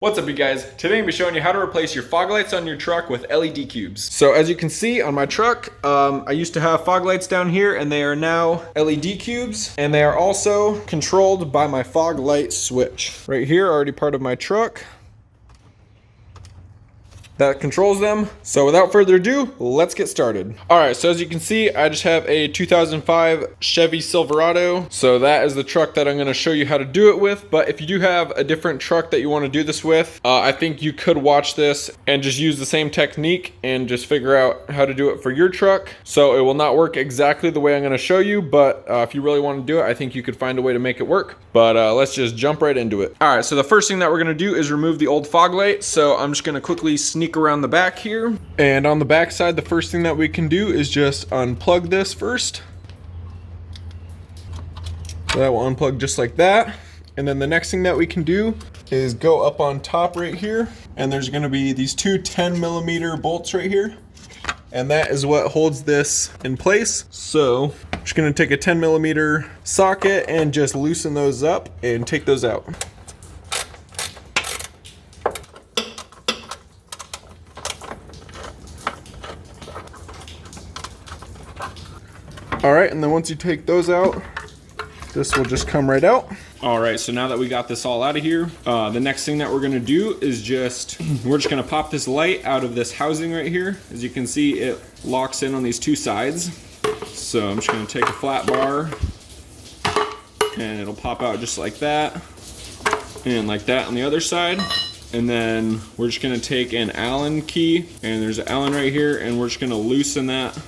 What's up, you guys? Today I'm going to be showing you how to replace your fog lights on your truck with LED cubes. So as you can see on my truck, I used to have fog lights down here and they are now LED cubes, and they are also controlled by my fog light switch. Right here, already part of my truck. That controls them. So without further ado, let's get started. All right, so as you can see, I just have a 2005 Chevy Silverado. So that is the truck that I'm gonna show you how to do it with. But if you do have a different truck that you wanna do this with, I think you could watch this and just use the same technique and just figure out how to do it for your truck. So it will not work exactly the way I'm gonna show you, but if you really wanna do it, I think you could find a way to make it work. But let's just jump right into it. All right, so the first thing that we're gonna do is remove the old fog light. So I'm just gonna quickly sneak around the back here, and on the back side, the first thing that we can do is just unplug this first. So that will unplug just like that, and then the next thing that we can do is go up on top right here, and there's going to be these two 10mm bolts right here, and that is what holds this in place. So I'm just going to take a 10mm socket and just loosen those up and take those out. All right, and then once you take those out, this will just come right out. All right, so now that we got this all out of here, the next thing that we're gonna do is we're just gonna pop this light out of this housing right here. As you can see, it locks in on these two sides. So I'm just gonna take a flat bar and it'll pop out just like that, and like that on the other side. And then we're just gonna take an Allen key, and there's an Allen right here, and we're just gonna loosen that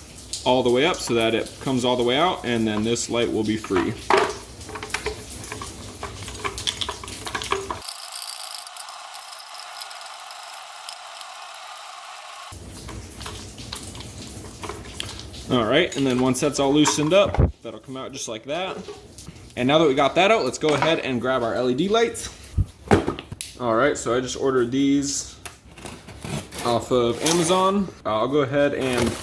all the way up so that it comes all the way out, and then this light will be free. All right, and then once that's all loosened up, that'll come out just like that. And now that we got that out, let's go ahead and grab our LED lights. All right, so I just ordered these off of Amazon. I'll go ahead and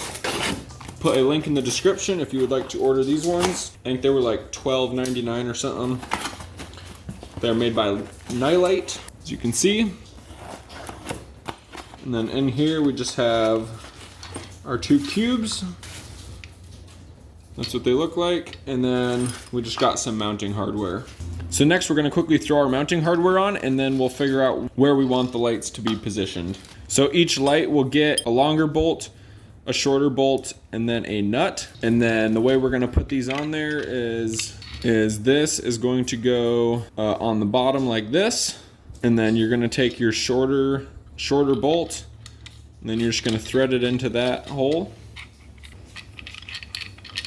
put a link in the description if you would like to order these ones. I think they were like $12.99 or something. They're made by Nightlight, as you can see. And then in here we just have our two cubes. That's what they look like. And then we just got some mounting hardware. So next we're gonna quickly throw our mounting hardware on, and then we'll figure out where we want the lights to be positioned. So each light will get a longer bolt, a shorter bolt, and then a nut. And then the way we're gonna put these on there is this is going to go on the bottom like this. And then you're gonna take your shorter bolt, and then you're just gonna thread it into that hole.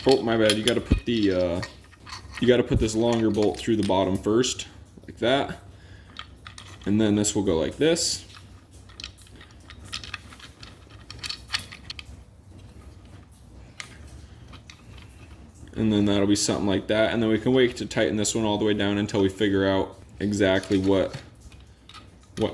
Oh, my bad, you gotta put this longer bolt through the bottom first, like that. And then this will go like this. And then that'll be something like that. And then we can wait to tighten this one all the way down until we figure out exactly what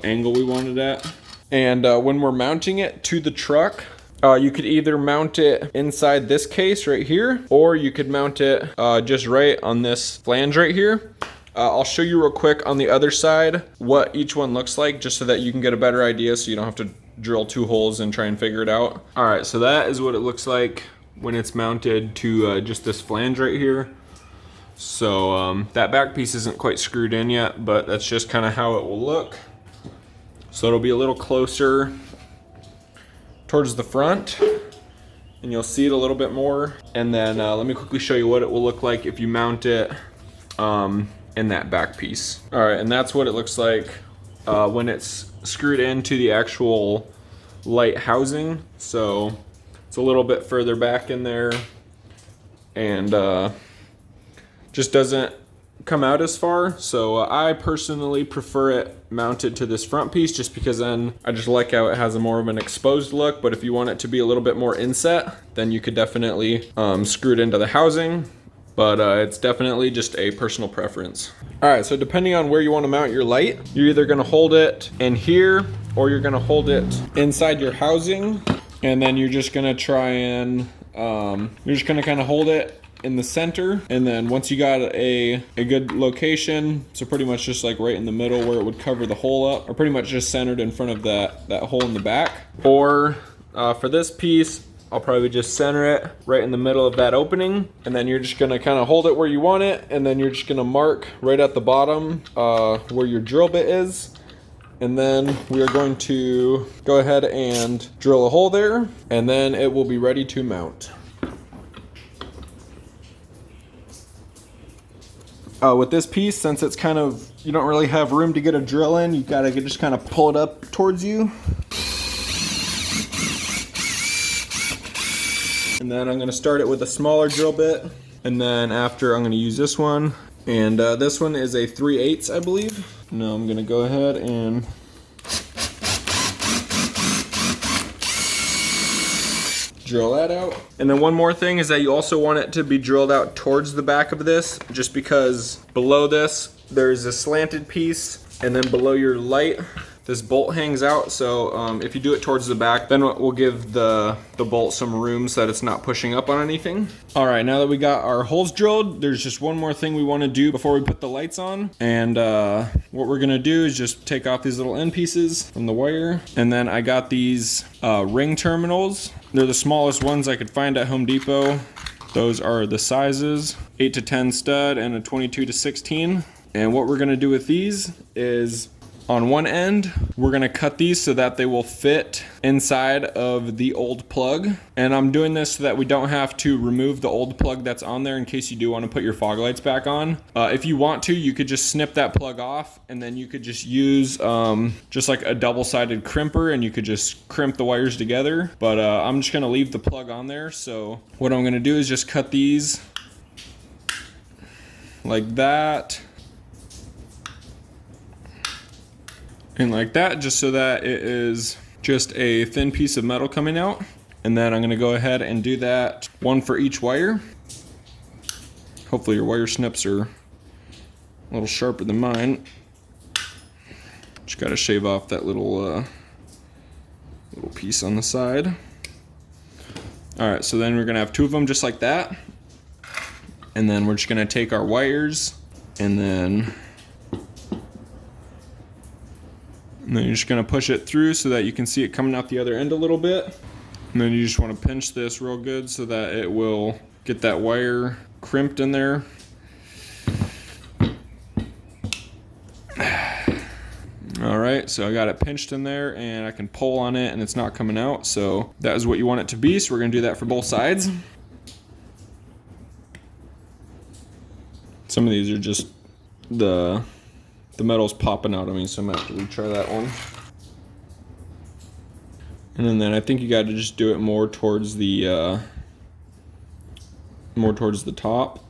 angle we want it at. And when we're mounting it to the truck, you could either mount it inside this case right here, or you could mount it just right on this flange right here. I'll show you real quick on the other side what each one looks like, just so that you can get a better idea so you don't have to drill two holes and try and figure it out. All right, so that is what it looks like when it's mounted to just this flange right here. So that back piece isn't quite screwed in yet, but that's just kind of how it will look. So it'll be a little closer towards the front, and you'll see it a little bit more. And then let me quickly show you what it will look like if you mount it in that back piece. All right, and that's what it looks like when it's screwed into the actual light housing. So it's a little bit further back in there, and just doesn't come out as far. So I personally prefer it mounted to this front piece, just because then I just like how it has a more of an exposed look. But if you want it to be a little bit more inset, then you could definitely screw it into the housing. But it's definitely just a personal preference. All right, so depending on where you want to mount your light, you're either going to hold it in here, or you're going to hold it inside your housing. And then you're just going to try and you're just going to kind of hold it in the center. And then once you got a good location, so pretty much just like right in the middle where it would cover the hole up, or pretty much just centered in front of that hole in the back. Or for this piece, I'll probably just center it right in the middle of that opening, and then you're just gonna kind of hold it where you want it, and then you're just gonna mark right at the bottom where your drill bit is. And then we are going to go ahead and drill a hole there, and then it will be ready to mount. With this piece, since it's kind of, you don't really have room to get a drill in, you gotta just kind of pull it up towards you. And then I'm gonna start it with a smaller drill bit, and then after I'm gonna use this one, and this one is a 3/8, I believe. Now I'm gonna go ahead and drill that out. And then one more thing is that you also want it to be drilled out towards the back of this, just because below this there's a slanted piece, and then below your light this bolt hangs out. So if you do it towards the back, then we'll give the bolt some room so that it's not pushing up on anything. All right, now that we got our holes drilled, there's just one more thing we want to do before we put the lights on. And what we're gonna do is just take off these little end pieces from the wire. And then I got these ring terminals. They're the smallest ones I could find at Home Depot. Those are the sizes, 8 to 10 stud and a 22 to 16. And what we're gonna do with these is, on one end, we're gonna cut these so that they will fit inside of the old plug. And I'm doing this so that we don't have to remove the old plug that's on there in case you do want to put your fog lights back on. If you want to, you could just snip that plug off, and then you could just use just like a double-sided crimper, and you could just crimp the wires together. But I'm just gonna leave the plug on there. So what I'm gonna do is just cut these like that. And like that, just so that it is just a thin piece of metal coming out. And then I'm gonna go ahead and do that one for each wire. Hopefully your wire snips are a little sharper than mine. Just gotta shave off that little piece on the side. All right, so then we're gonna have two of them just like that. And then we're just gonna take our wires, and then you're just gonna push it through so that you can see it coming out the other end a little bit. And then you just wanna pinch this real good so that it will get that wire crimped in there. All right, so I got it pinched in there, and I can pull on it and it's not coming out. So that is what you want it to be. So we're gonna do that for both sides. Some of these are just the metal's popping out of me, so I'm gonna have to retry that one. And then I think you got to just do it more towards the top.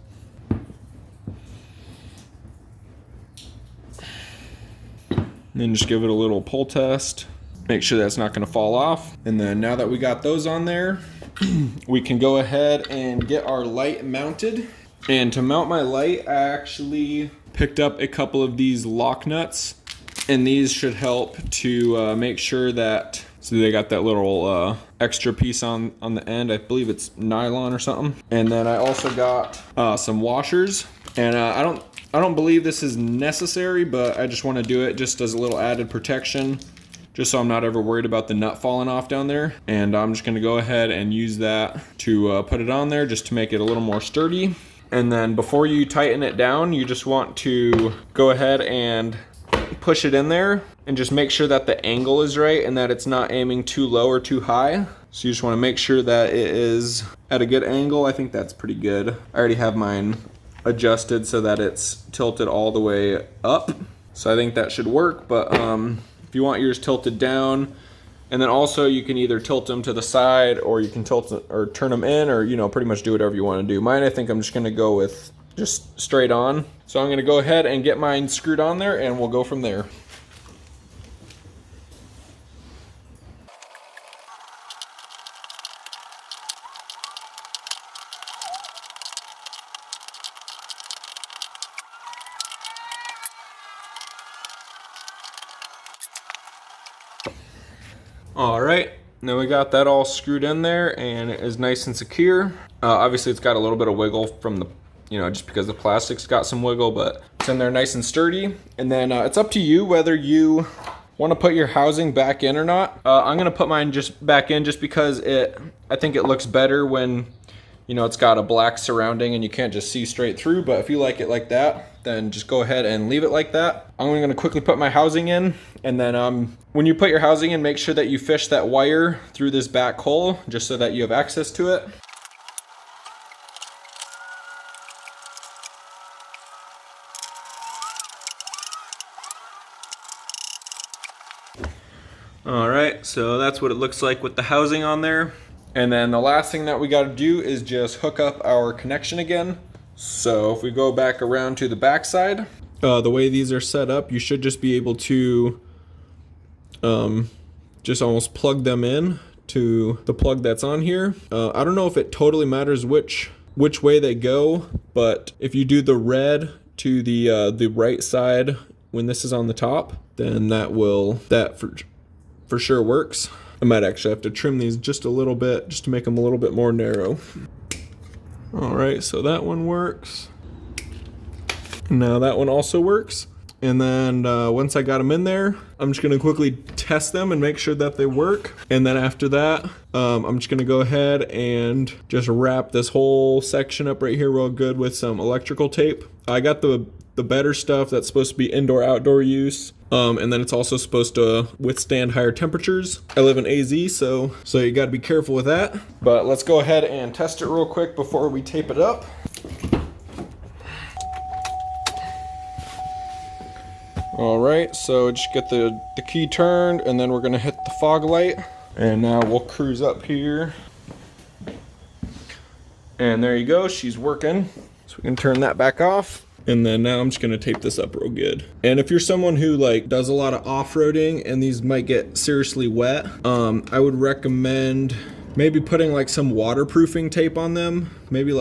And then just give it a little pull test. Make sure that's not gonna fall off. And then now that we got those on there, we can go ahead and get our light mounted. And to mount my light, I actually picked up a couple of these lock nuts, and these should help to make sure that, so they got that little extra piece on the end. I believe it's nylon or something. And then I also got some washers, and I don't believe this is necessary, but I just want to do it just as a little added protection, just so I'm not ever worried about the nut falling off down there. And I'm just going to go ahead and use that to put it on there just to make it a little more sturdy. And then before you tighten it down, you just want to go ahead and push it in there and just make sure that the angle is right and that it's not aiming too low or too high. So you just want to make sure that it is at a good angle. I think that's pretty good. I already have mine adjusted so that it's tilted all the way up. So I think that should work, but if you want yours tilted down, and then also you can either tilt them to the side, or you can tilt or turn them in, or pretty much do whatever you want to do. Mine, I think I'm just gonna go with just straight on. So I'm gonna go ahead and get mine screwed on there, and we'll go from there. All right, Now we got that all screwed in there and it is nice and secure. Obviously it's got a little bit of wiggle from the, just because the plastic's got some wiggle, but it's in there nice and sturdy. And then it's up to you whether you want to put your housing back in or not. I'm gonna put mine just back in just because I think it looks better when it's got a black surrounding and you can't just see straight through. But if you like it like that, then just go ahead and leave it like that. I'm gonna quickly put my housing in, and then when you put your housing in, make sure that you fish that wire through this back hole just so that you have access to it. All right, so that's what it looks like with the housing on there. And then the last thing that we got to do is just hook up our connection again. So if we go back around to the back side, the way these are set up, you should just be able to just almost plug them in to the plug that's on here. I don't know if it totally matters which way they go, but if you do the red to the right side when this is on the top, then that for sure works. I might actually have to trim these just a little bit just to make them a little bit more narrow. All right, so that one works. Now that one also works. And then once I got them in there, I'm just gonna quickly test them and make sure that they work. And then after that, I'm just gonna go ahead and just wrap this whole section up right here real good with some electrical tape. I got the better stuff that's supposed to be indoor-outdoor use. And then it's also supposed to withstand higher temperatures. I live in AZ, so you gotta be careful with that. But let's go ahead and test it real quick before we tape it up. All right, so just get the key turned, and then we're gonna hit the fog light. And now we'll cruise up here. And there you go, she's working. So we can turn that back off. And then now I'm just gonna tape this up real good. And if you're someone who does a lot of off-roading and these might get seriously wet, I would recommend maybe putting some waterproofing tape on them, maybe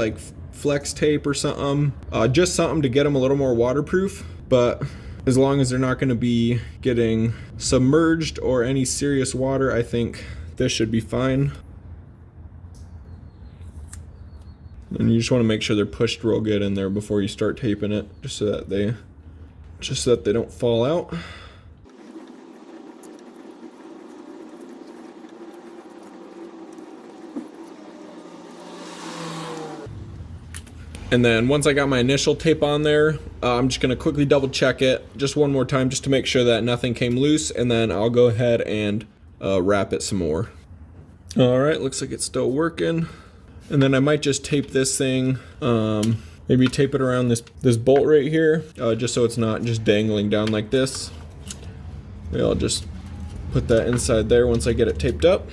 flex tape or something, just something to get them a little more waterproof. But as long as they're not gonna be getting submerged or any serious water, I think this should be fine. And you just want to make sure they're pushed real good in there before you start taping it, just so that they don't fall out. And then once I got my initial tape on there, I'm just going to quickly double check it just one more time just to make sure that nothing came loose, and then I'll go ahead and wrap it some more. All right, looks like it's still working. And then I might just tape this thing, maybe tape it around this bolt right here, just so it's not just dangling down like this. Maybe I'll just put that inside there once I get it taped up.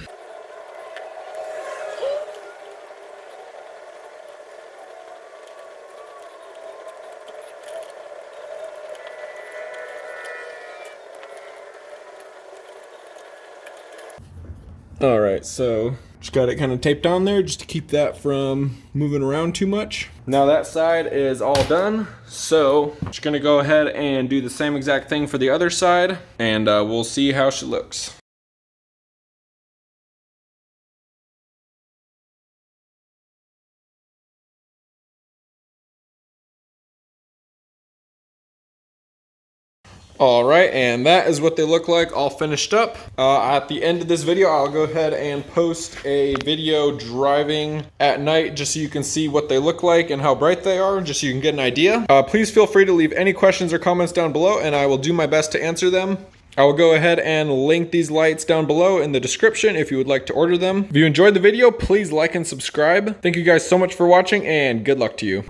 All right, so just got it kind of taped on there just to keep that from moving around too much. Now that side is all done, so just gonna go ahead and do the same exact thing for the other side, and we'll see how she looks. All right, and that is what they look like all finished up. At the end of this video, I'll go ahead and post a video driving at night just so you can see what they look like and how bright they are, just so you can get an idea. Please feel free to leave any questions or comments down below, and I will do my best to answer them. I will go ahead and link these lights down below in the description if you would like to order them. If you enjoyed the video, please like and subscribe. Thank you guys so much for watching, and good luck to you.